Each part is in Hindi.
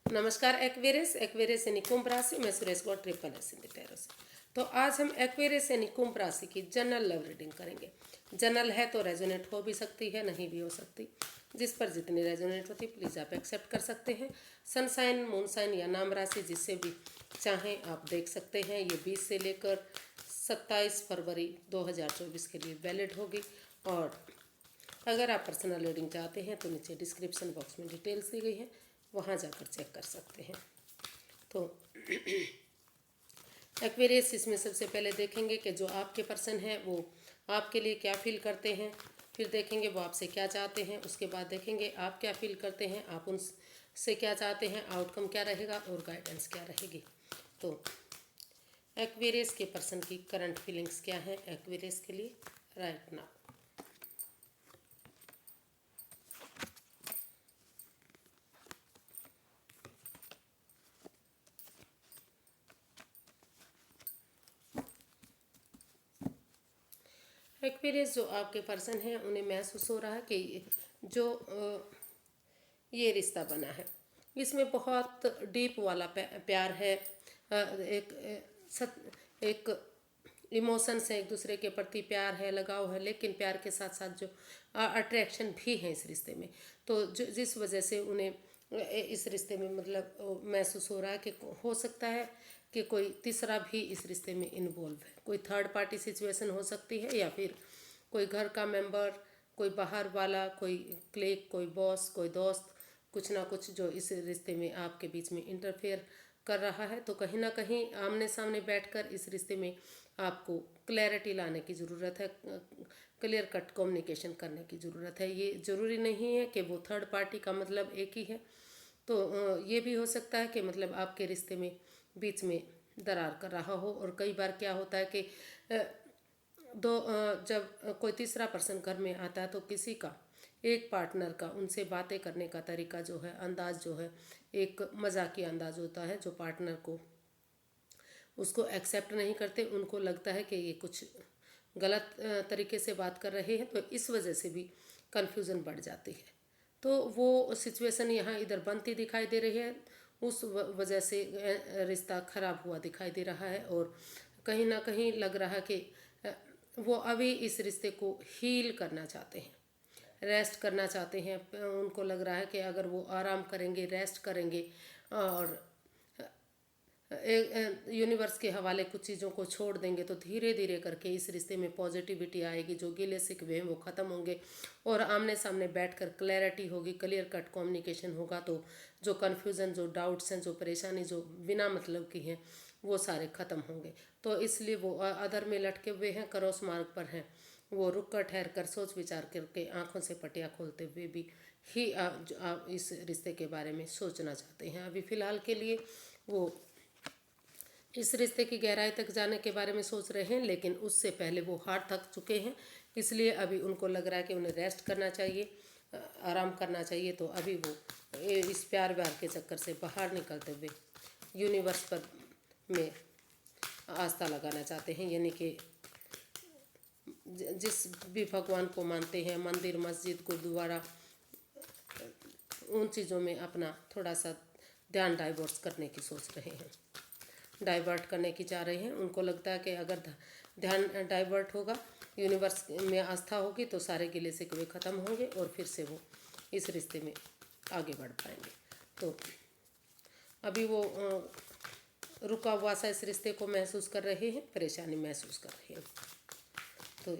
नमस्कार एक्वेरियस एक्वेरियस यानी कुंभ राशि में Suresh Gaur triple S in the tarot से। तो आज हम एक्वेरियस यानी कुंभ राशि की जनरल लव रीडिंग करेंगे। जनरल है तो रेजोनेट हो भी सकती है, नहीं भी हो सकती। जिस पर जितनी रेजोनेट होती प्लीज़ आप एक्सेप्ट कर सकते हैं। सनसाइन, मूनसाइन या नाम राशि जिससे भी चाहें आप देख सकते हैं। ये 20 से लेकर 27 फरवरी 2024 के लिए वैलिड होगी। और अगर आप पर्सनल रीडिंग चाहते हैं तो नीचे डिस्क्रिप्शन बॉक्स में डिटेल्स दी गई है, वहाँ जाकर चेक कर सकते हैं। तो एक्वेरियस इसमें सबसे पहले देखेंगे कि जो आपके पर्सन हैं वो आपके लिए क्या फील करते हैं। फिर देखेंगे वो आपसे क्या चाहते हैं। उसके बाद देखेंगे आप क्या फील करते हैं, आप उनसे क्या चाहते हैं, आउटकम क्या रहेगा और गाइडेंस क्या रहेगी। तो एक्वेरियस के पर्सन की करंट फीलिंग्स क्या है एक्वेरियस के लिए राइट नाउ। एक्वेरियस जो आपके पर्सन हैं उन्हें महसूस हो रहा है कि जो ये रिश्ता बना है इसमें बहुत डीप वाला प्यार है। एक इमोशंस है, एक दूसरे के प्रति प्यार है, लगाव है, लेकिन प्यार के साथ साथ जो अट्रैक्शन भी है इस रिश्ते में। तो जिस वजह से उन्हें इस रिश्ते में मतलब महसूस हो रहा है कि हो सकता है कि कोई तीसरा भी इस रिश्ते में इन्वॉल्व है। कोई थर्ड पार्टी सिचुएशन हो सकती है या फिर कोई घर का मेंबर, कोई बाहर वाला, कोई क्लिक, कोई बॉस, कोई दोस्त, कुछ ना कुछ जो इस रिश्ते में आपके बीच में इंटरफेयर कर रहा है। तो कहीं ना कहीं आमने सामने बैठकर इस रिश्ते में आपको क्लैरिटी लाने की ज़रूरत है, क्लियर कट कम्युनिकेशन करने की ज़रूरत है। ये ज़रूरी नहीं है कि वो थर्ड पार्टी का मतलब एक ही है। तो ये भी हो सकता है कि मतलब आपके रिश्ते में बीच में दरार कर रहा हो। और कई बार क्या होता है कि जब कोई तीसरा पर्सन घर में आता है तो किसी का, एक पार्टनर का उनसे बातें करने का तरीका जो है, अंदाज जो है, एक मजाकिया अंदाज होता है जो पार्टनर को उसको एक्सेप्ट नहीं करते। उनको लगता है कि ये कुछ गलत तरीके से बात कर रहे हैं, तो इस वजह से भी कन्फ्यूज़न बढ़ जाती है। तो वो सिचुएशन यहाँ इधर बनती दिखाई दे रही है, उस वजह से रिश्ता खराब हुआ दिखाई दे रहा है। और कहीं ना कहीं लग रहा है कि वो अभी इस रिश्ते को हील करना चाहते हैं, रेस्ट करना चाहते हैं। उनको लग रहा है कि अगर वो आराम करेंगे, रेस्ट करेंगे और यूनिवर्स के हवाले कुछ चीज़ों को छोड़ देंगे तो धीरे धीरे करके इस रिश्ते में पॉजिटिविटी आएगी। जो गिले शिकवे हैं वो ख़त्म होंगे और आमने सामने बैठकर क्लैरिटी होगी, क्लियर कट कम्युनिकेशन होगा। तो जो कन्फ्यूज़न, जो डाउट्स हैं, जो परेशानी जो बिना मतलब की हैं, वो सारे ख़त्म होंगे। तो इसलिए वो अधर में लटके हुए हैं, क्रॉस मार्ग पर हैं। वो रुक कर ठहर कर सोच विचार करके आंखों से पटिया खोलते हुए भी ही आप इस रिश्ते के बारे में सोचना चाहते हैं। अभी फ़िलहाल के लिए वो इस रिश्ते की गहराई तक जाने के बारे में सोच रहे हैं, लेकिन उससे पहले वो हार थक चुके हैं। इसलिए अभी उनको लग रहा है कि उन्हें रेस्ट करना चाहिए, आराम करना चाहिए। तो अभी वो इस प्यार व्यार के चक्कर से बाहर निकलते हुए यूनिवर्स पर में आस्था लगाना चाहते हैं। यानी कि जिस भी भगवान को मानते हैं, मंदिर, मस्जिद, गुरुद्वारा, उन चीज़ों में अपना थोड़ा सा ध्यान डाइवर्ट करने की सोच रहे हैं, डाइवर्ट करने की चाह रहे हैं। उनको लगता है कि अगर ध्यान डाइवर्ट होगा, यूनिवर्स में आस्था होगी, तो सारे गिले शिकवे ख़त्म होंगे और फिर से वो इस रिश्ते में आगे बढ़ पाएंगे। तो अभी वो रुका हुआ सा इस रिश्ते को महसूस कर रहे हैं, परेशानी महसूस कर रहे हैं। तो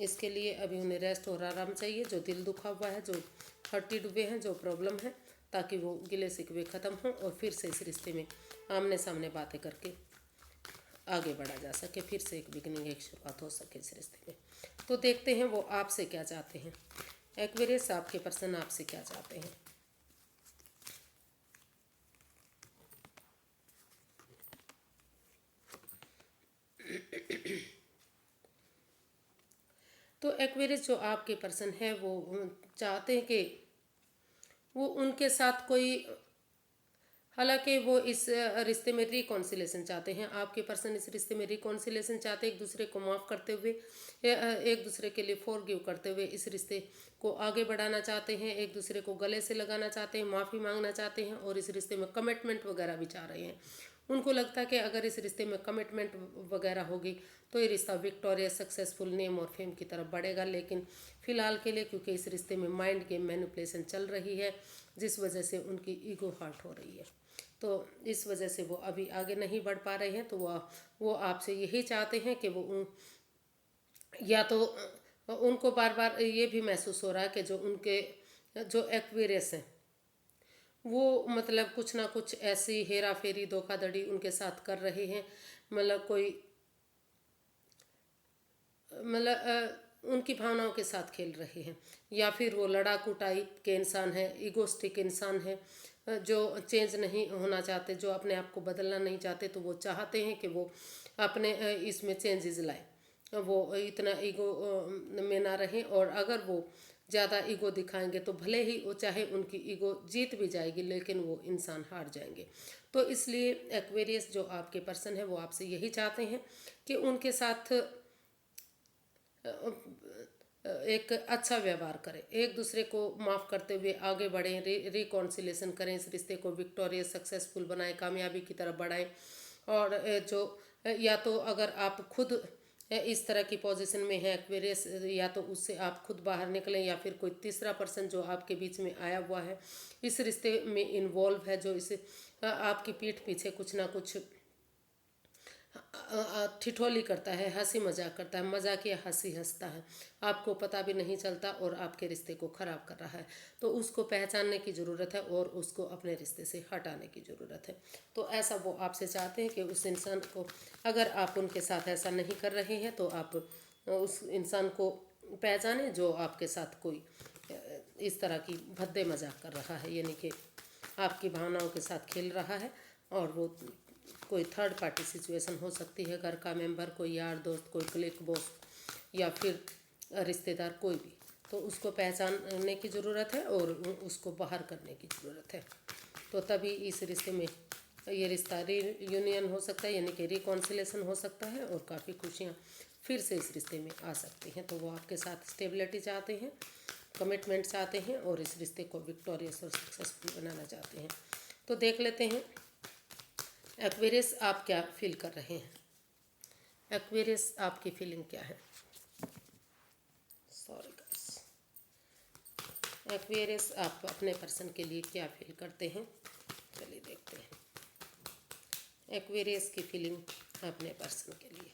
इसके लिए अभी उन्हें रेस्ट और आराम चाहिए। जो दिल दुखा हुआ है, जो हर्टेड हुए हैं, जो प्रॉब्लम है, ताकि वो गिले शिकवे ख़त्म हों और फिर से इस रिश्ते में आमने सामने बातें करके आगे बढ़ा जा सके, फिर से एक बिगनिंग, एक शुरुआत हो सके इस रिश्ते में। तो देखते हैं वो आपसे क्या चाहते हैं। एक्वेरियस, आपके पर्सन आपसे क्या चाहते हैं। तो एक्वेरियस जो आपके पर्सन है वो चाहते हैं कि वो उनके साथ कोई हालांकि वो इस रिश्ते में रिकॉन्सिलेशन चाहते हैं, आपके पर्सन इस रिश्ते में रिकॉन्सिलेशन चाहते हैं, एक दूसरे को माफ़ करते हुए, एक दूसरे के लिए फॉरगिव करते हुए इस रिश्ते को आगे बढ़ाना चाहते हैं, एक दूसरे को गले से लगाना चाहते हैं, माफ़ी मांगना चाहते हैं और इस रिश्ते में कमिटमेंट वगैरह भी चाह रहे हैं। उनको लगता है कि अगर इस रिश्ते में कमिटमेंट वगैरह होगी तो ये रिश्ता विक्टोरियस, सक्सेसफुल, नेम और फेम की तरफ बढ़ेगा। लेकिन फ़िलहाल के लिए क्योंकि इस रिश्ते में माइंड गेम, मैनिपुलेशन चल रही है, जिस वजह से उनकी ईगो हर्ट हो रही है, तो इस वजह से वो अभी आगे नहीं बढ़ पा रहे हैं। तो वो आपसे यही चाहते हैं कि या तो उनको बार बार ये भी महसूस हो रहा है कि जो एक्वेरियस हैं वो मतलब कुछ ना कुछ ऐसी हेरा फेरी, धोखाधड़ी उनके साथ कर रहे हैं। मतलब कोई उनकी भावनाओं के साथ खेल रहे हैं, या फिर वो लड़ाकू टाइप के इंसान है, ईगोस्टिक इंसान है, जो चेंज नहीं होना चाहते, जो अपने आप को बदलना नहीं चाहते। तो वो चाहते हैं कि वो अपने इसमें चेंजेस लाए, वो इतना ईगो में ना रहें। और अगर वो ज़्यादा ईगो दिखाएंगे तो भले ही वो चाहे उनकी ईगो जीत भी जाएगी, लेकिन वो इंसान हार जाएंगे। तो इसलिए एक्वेरियस जो आपके पर्सन है वो आपसे यही चाहते हैं कि उनके साथ एक अच्छा व्यवहार करें, एक दूसरे को माफ़ करते हुए आगे बढ़ें, रिकॉन्सिलेशन करें, इस रिश्ते को विक्टोरियस, सक्सेसफुल बनाएं, कामयाबी की तरफ बढ़ाएं। और या तो अगर आप खुद इस तरह की पोजीशन में है एक्वेरियस, या तो उससे आप खुद बाहर निकलें, या फिर कोई तीसरा पर्सन जो आपके बीच में आया हुआ है, इस रिश्ते में इन्वॉल्व है, जो इस आपकी पीठ पीछे कुछ ना कुछ ठिठोली करता है, हंसी मजाक करता है, मजाकिया हंसी हंसता है, आपको पता भी नहीं चलता और आपके रिश्ते को ख़राब कर रहा है। तो उसको पहचानने की ज़रूरत है और उसको अपने रिश्ते से हटाने की ज़रूरत है। तो ऐसा वो आपसे चाहते हैं कि उस इंसान को, अगर आप उनके साथ ऐसा नहीं कर रहे हैं तो आप उस इंसान को पहचानें जो आपके साथ कोई इस तरह की भद्दे मजाक कर रहा है, यानी कि आपकी भावनाओं के साथ खेल रहा है। और वो कोई थर्ड पार्टी सिचुएशन हो सकती है, घर का मेंबर, कोई यार दोस्त, कोई क्लिक बॉस, या फिर रिश्तेदार, कोई भी। तो उसको पहचानने की ज़रूरत है और उसको बाहर करने की ज़रूरत है। तो तभी इस रिश्ते में ये रिश्ता रीयूनियन हो सकता है, यानी कि रिकॉन्सिलेशन हो सकता है, और काफ़ी खुशियाँ फिर से इस रिश्ते में आ सकती हैं। तो वो आपके साथ स्टेबिलिटी चाहते हैं, कमिटमेंट चाहते हैं, और इस रिश्ते को विक्टोरियस और सक्सेसफुल बनाना चाहते हैं। तो देख लेते हैं एक्वेरियस आप क्या फील कर रहे हैं। एक्वेरियस आपकी फीलिंग क्या है। सॉरी गाइस, एक्वेरियस आप अपने पर्सन के लिए क्या फील करते हैं, चलिए देखते हैं एक्वेरियस की फीलिंग अपने पर्सन के लिए।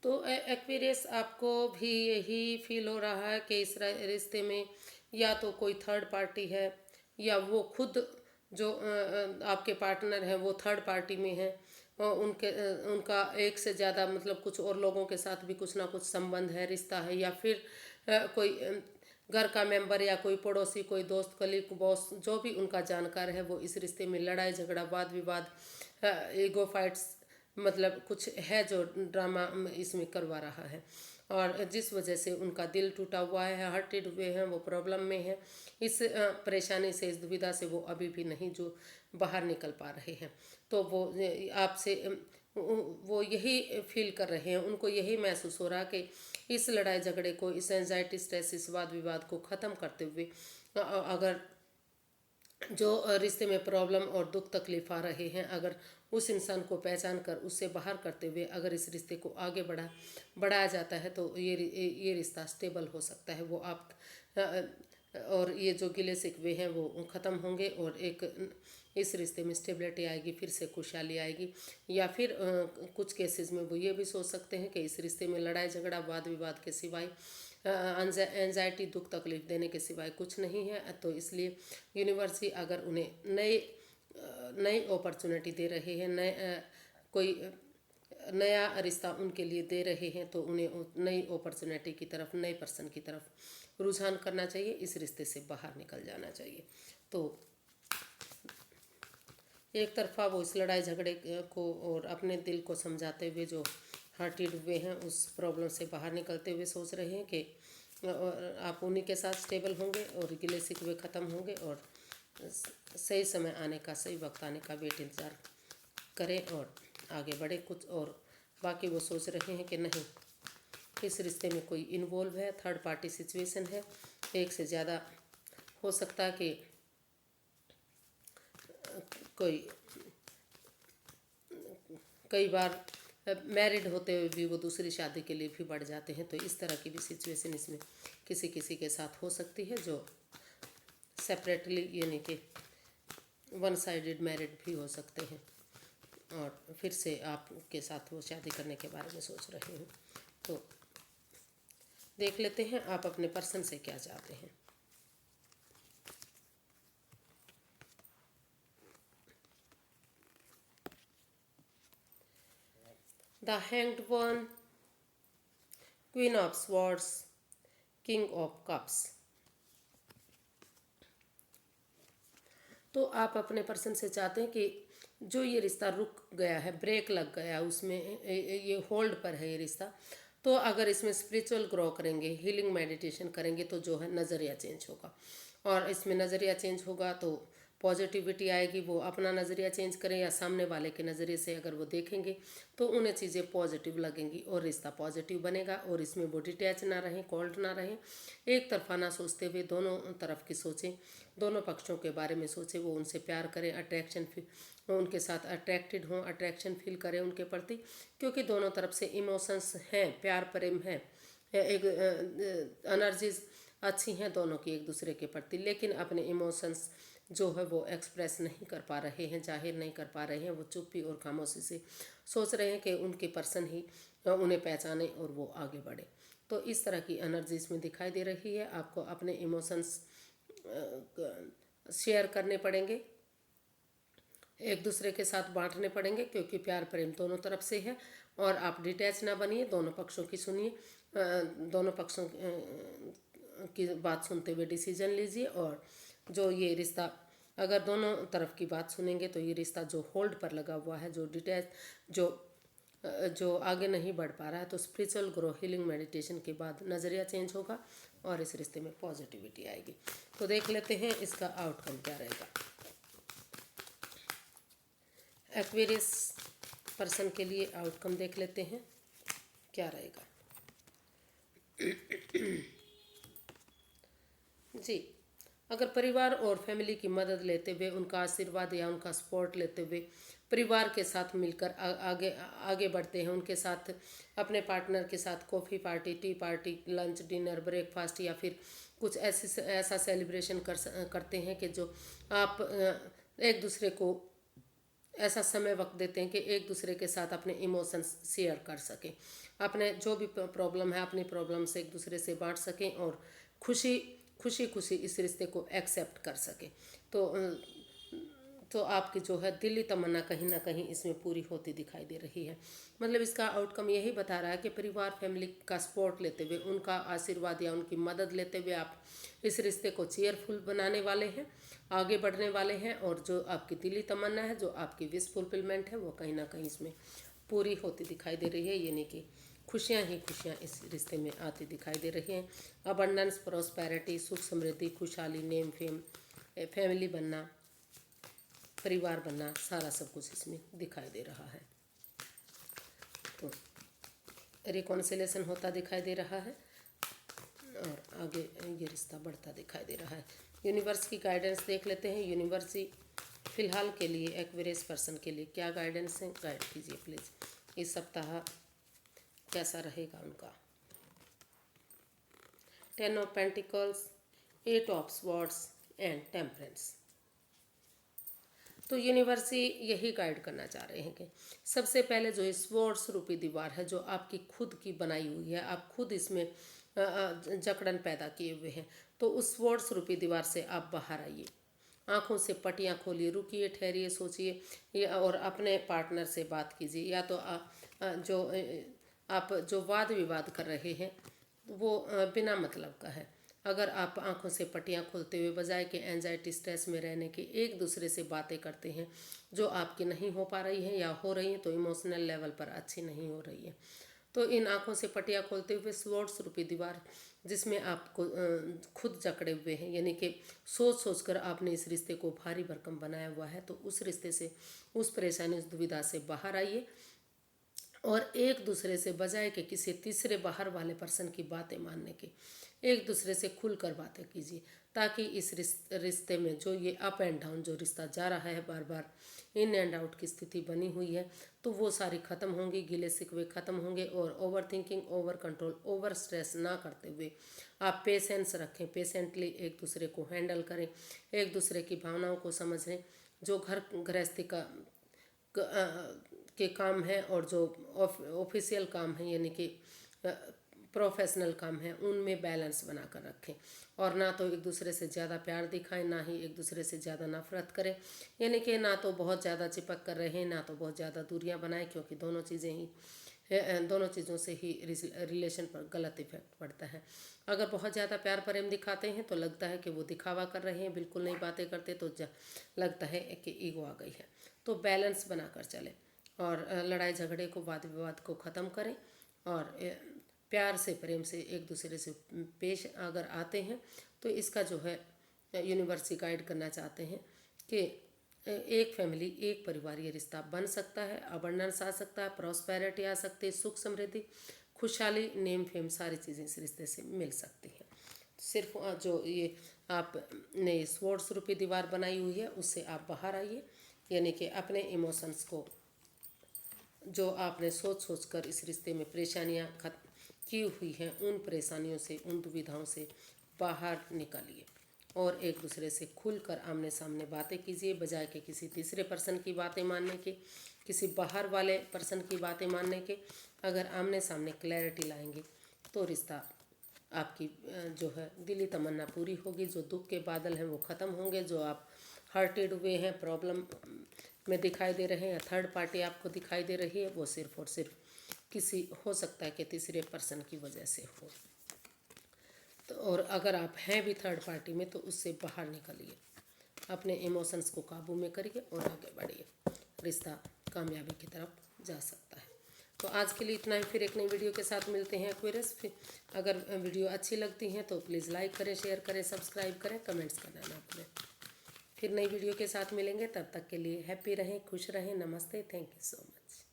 तो एक्वेरियस आपको भी यही फील हो रहा है कि इस रिश्ते में या तो कोई थर्ड पार्टी है, या वो खुद जो आपके पार्टनर है वो थर्ड पार्टी में है, और उनका एक से ज़्यादा मतलब कुछ और लोगों के साथ भी कुछ ना कुछ संबंध है, रिश्ता है, या फिर कोई घर का मेंबर, या कोई पड़ोसी, कोई दोस्त, कलीग, बॉस, जो भी उनका जानकार है, वो इस रिश्ते में लड़ाई झगड़ा, वाद विवाद, ईगो फाइट्स, मतलब कुछ है जो ड्रामा इसमें करवा रहा है, और जिस वजह से उनका दिल टूटा हुआ है, हर्टेड हुए हैं, वो प्रॉब्लम में है। इस परेशानी से, इस दुविधा से वो अभी भी नहीं जो बाहर निकल पा रहे हैं। तो वो आपसे वो यही फील कर रहे हैं, उनको यही महसूस हो रहा कि इस लड़ाई झगड़े को, इस एंजाइटी, स्ट्रेस, इस वाद विवाद को ख़त्म करते हुए अगर जो रिश्ते में प्रॉब्लम और दुख तकलीफ आ रहे हैं, अगर उस इंसान को पहचान कर उससे बाहर करते हुए अगर इस रिश्ते को आगे बढ़ाया जाता है, तो ये रिश्ता स्टेबल हो सकता है। वो आप और ये जो गिले शिकवे हैं वो ख़त्म होंगे, और एक इस रिश्ते में स्टेबिलिटी आएगी, फिर से खुशहाली आएगी। या फिर कुछ केसेस में वो ये भी सोच सकते हैं कि इस रिश्ते में लड़ाई झगड़ा, वाद विवाद के सिवाय, एंजाइटी, दुख तकलीफ देने के सिवाय कुछ नहीं है। तो इसलिए यूनिवर्स ही अगर उन्हें नई अपॉर्चुनिटी दे रहे हैं, कोई नया रिश्ता उनके लिए दे रहे हैं, तो उन्हें नई अपॉर्चुनिटी की तरफ, नए पर्सन की तरफ रुझान करना चाहिए, इस रिश्ते से बाहर निकल जाना चाहिए। तो एक तरफा वो इस लड़ाई झगड़े को और अपने दिल को समझाते हुए जो हार्टेड हुए हैं, उस प्रॉब्लम से बाहर निकलते हुए सोच रहे हैं कि आप उन्हीं के साथ स्टेबल होंगे और गिले शिकवे ख़त्म होंगे और सही समय आने का, सही वक्त आने का वेट इंतज़ार करें और आगे बढ़े कुछ। और बाकी वो सोच रहे हैं कि नहीं, इस रिश्ते में कोई इन्वॉल्व है, थर्ड पार्टी सिचुएशन है, एक से ज़्यादा हो सकता है कि कोई कई बार मैरिड होते हुए भी वो दूसरी शादी के लिए भी बढ़ जाते हैं। तो इस तरह की भी सिचुएशन इसमें किसी किसी के साथ हो सकती है, जो सेपरेटली यानी कि वन साइडेड मैरिड भी हो सकते हैं और फिर से आपके साथ वो शादी करने के बारे में सोच रहे हैं। तो देख लेते हैं आप अपने पर्सन से क्या चाहते हैं। The hanged one, queen of swords, king of cups. तो आप अपने पर्सन से चाहते हैं कि जो ये रिश्ता रुक गया है, ब्रेक लग गया उसमें, ये होल्ड पर है ये रिश्ता, तो अगर इसमें स्पिरिचुअल ग्रो करेंगे, हीलिंग मेडिटेशन करेंगे तो जो है नज़रिया चेंज होगा। और इसमें नज़रिया चेंज होगा तो पॉजिटिविटी आएगी। वो अपना नज़रिया चेंज करें या सामने वाले के नज़रिए से अगर वो देखेंगे तो उन्हें चीज़ें पॉजिटिव लगेंगी और रिश्ता पॉजिटिव बनेगा। और इसमें वो डिटैच ना रहें, कोल्ड ना रहें, एक तरफा ना सोचते हुए दोनों तरफ की सोचें, दोनों पक्षों के बारे में सोचें, वो उनसे प्यार करें, अट्रैक्शन फील, उनके साथ अट्रैक्टेड हों, अट्रैक्शन फील करें उनके प्रति, क्योंकि दोनों तरफ से इमोशंस हैं, प्यार प्रेम है, एक एनर्जीज अच्छी हैं दोनों की एक दूसरे के प्रति, लेकिन अपने इमोशंस जो है वो एक्सप्रेस नहीं कर पा रहे हैं, जाहिर नहीं कर पा रहे हैं। वो चुप्पी और खामोशी से सोच रहे हैं कि उनके पर्सन ही उन्हें पहचाने और वो आगे बढ़े। तो इस तरह की एनर्जी इसमें दिखाई दे रही है। आपको अपने इमोशंस शेयर करने पड़ेंगे, एक दूसरे के साथ बांटने पड़ेंगे, क्योंकि प्यार प्रेम दोनों तरफ से है। और आप डिटैच ना बनिए, दोनों पक्षों की सुनिए, दोनों पक्षों की बात सुनते हुए डिसीजन लीजिए। और जो ये रिश्ता, अगर दोनों तरफ की बात सुनेंगे तो ये रिश्ता जो होल्ड पर लगा हुआ है, जो डिटैच, जो आगे नहीं बढ़ पा रहा है, तो स्पिरिचुअल ग्रो, हीलिंग मेडिटेशन के बाद नज़रिया चेंज होगा और इस रिश्ते में पॉजिटिविटी आएगी। तो देख लेते हैं इसका आउटकम क्या रहेगा। एक्वेरियस पर्सन के लिए आउटकम देख लेते हैं क्या रहेगा। जी, अगर परिवार और फैमिली की मदद लेते हुए, उनका आशीर्वाद या उनका सपोर्ट लेते हुए परिवार के साथ मिलकर आगे आगे बढ़ते हैं, उनके साथ अपने पार्टनर के साथ coffee party, T party, lunch, dinner, breakfast या फिर कुछ ऐसा सेलिब्रेशन करते हैं कि जो आप एक दूसरे को ऐसा समय वक्त देते हैं कि एक दूसरे के साथ अपने इमोशंस शेयर कर सकें, अपने जो भी प्रॉब्लम है अपनी प्रॉब्लम से एक दूसरे से बांट सकें और खुशी खुशी खुशी इस रिश्ते को एक्सेप्ट कर सकें। तो आपकी जो है दिली तमन्ना कहीं ना कहीं इसमें पूरी होती दिखाई दे रही है। मतलब इसका आउटकम यही बता रहा है कि परिवार फैमिली का सपोर्ट लेते हुए, उनका आशीर्वाद या उनकी मदद लेते हुए आप इस रिश्ते को चेयरफुल बनाने वाले हैं, आगे बढ़ने वाले हैं। और जो आपकी दिली तमन्ना है, जो आपकी विश फुलफिलमेंट है, वो कहीं ना कहीं इसमें पूरी होती दिखाई दे रही है। यानी कि खुशियाँ ही खुशियाँ इस रिश्ते में आती दिखाई दे रही हैं। अबंडेंस, प्रॉस्पेरिटी, सुख समृद्धि, खुशहाली, नेम फेम, फैमिली बनना, परिवार बनना, सारा सब कुछ इसमें दिखाई दे रहा है। तो रिकॉन्सिलेशन होता दिखाई दे रहा है और आगे ये रिश्ता बढ़ता दिखाई दे रहा है। यूनिवर्स की गाइडेंस देख लेते हैं। यूनिवर्स ही फिलहाल के लिए एक्वेरियस पर्सन के लिए क्या गाइडेंस है, गाइड कीजिए प्लीज़। इस सप्ताह कैसा रहेगा उनका। 10 of pentacles, 8 of swords and temperance. तो यूनिवर्स ही यही गाइड करना चाह रहे हैं कि सबसे पहले जो स्वॉर्ड्स रूपी दीवार है, जो आपकी खुद की बनाई हुई है, आप खुद इसमें जकड़न पैदा किए हुए हैं, तो उस स्वॉर्ड्स रूपी दीवार से आप बाहर आइए, आंखों से पट्टियाँ खोलिए, रुकिए, ठहरिए, सोचिए और अपने पार्टनर से बात कीजिए। या तो आप जो वाद विवाद कर रहे हैं वो बिना मतलब का है। अगर आप आंखों से पट्टियाँ खोलते हुए बजाय कि एंजाइटी स्ट्रेस में रहने के एक दूसरे से बातें करते हैं जो आपकी नहीं हो पा रही हैं या हो रही हैं तो इमोशनल लेवल पर अच्छी नहीं हो रही है, तो इन आंखों से पटिया खोलते हुए स्वॉर्ड्स रूपी दीवार जिसमें आपको खुद जकड़े हुए हैं, यानी कि सोच सोच कर आपने इस रिश्ते को भारी भरकम बनाया हुआ है, तो उस रिश्ते से, उस परेशानी, उस दुविधा से बाहर आइए और एक दूसरे से बजाय कि किसी तीसरे बाहर वाले पर्सन की बातें मानने की, एक दूसरे से खुलकर बातें कीजिए, ताकि इस रिश्ते में जो ये अप एंड डाउन जो रिश्ता जा रहा है, बार बार इन एंड आउट की स्थिति बनी हुई है, तो वो सारी ख़त्म होंगी, गिले शिकवे ख़त्म होंगे। और over thinking, over control, over stress ना करते हुए आप पेशेंस रखें, पेशेंटली एक दूसरे को हैंडल करें, एक दूसरे की भावनाओं को समझें। जो घर गृहस्थी का के काम है और जो ऑफिशियल काम है, यानी कि प्रोफेशनल काम है, उनमें बैलेंस बनाकर रखें। और ना तो एक दूसरे से ज़्यादा प्यार दिखाएं, ना ही एक दूसरे से ज़्यादा नफरत करें, यानी कि ना तो बहुत ज़्यादा चिपक कर रहें, ना तो बहुत ज़्यादा दूरियां बनाएं, क्योंकि दोनों चीज़ों से ही रिलेशन पर गलत इफेक्ट पड़ता है। अगर बहुत ज़्यादा प्यार प्रेम दिखाते हैं तो लगता है कि वो दिखावा कर रहे हैं, बिल्कुल नहीं बातें करते, तो लगता है कि ईगो आ गई है। तो बैलेंस बनाकर चलें और लड़ाई झगड़े को, वाद विवाद को ख़त्म करें और प्यार से, प्रेम से एक दूसरे से पेश अगर आते हैं, तो इसका जो है यूनिवर्स गाइड करना चाहते हैं कि एक फैमिली, एक परिवार, ये रिश्ता बन सकता है, अबंडेंस आ सकता है, प्रॉस्पेरिटी आ सकती है, सुख समृद्धि, खुशहाली, नेम फेम, सारी चीज़ें इस रिश्ते से मिल सकती हैं। सिर्फ जो ये आपने स्वॉर्ड्स रूपी दीवार बनाई हुई है, उससे आप बाहर आइए, यानी कि अपने इमोशंस को, जो आपने सोच सोच कर इस रिश्ते में परेशानियां की हुई हैं, उन परेशानियों से, उन दुविधाओं से बाहर निकलिए और एक दूसरे से खुलकर आमने सामने बातें कीजिए, बजाय कि किसी तीसरे पर्सन की बातें मानने के, किसी बाहर वाले पर्सन की बातें मानने के। अगर आमने सामने क्लैरिटी लाएंगे तो रिश्ता, आपकी जो है दिली तमन्ना पूरी होगी, जो दुख के बादल हैं वो ख़त्म होंगे, जो आप हर्टेड हुए हैं, प्रॉब्लम में दिखाई दे रहे हैं, थर्ड पार्टी आपको दिखाई दे रही है, वो सिर्फ और सिर्फ किसी, हो सकता है कि तीसरे पर्सन की वजह से हो। तो और अगर आप हैं भी थर्ड पार्टी में, तो उससे बाहर निकलिए, अपने इमोशंस को काबू में करिए और आगे बढ़िए, रिश्ता कामयाबी की तरफ जा सकता है। तो आज के लिए इतना ही, फिर एक नई वीडियो के साथ मिलते हैं एक्वेरियस। फिर अगर वीडियो अच्छी लगती हैं तो प्लीज़ लाइक करें, शेयर करें, सब्सक्राइब करें, कमेंट्स करना ना भूलें। फिर नई वीडियो के साथ मिलेंगे, तब तक के लिए हैप्पी रहें, खुश रहें, नमस्ते, थैंक यू सो मच।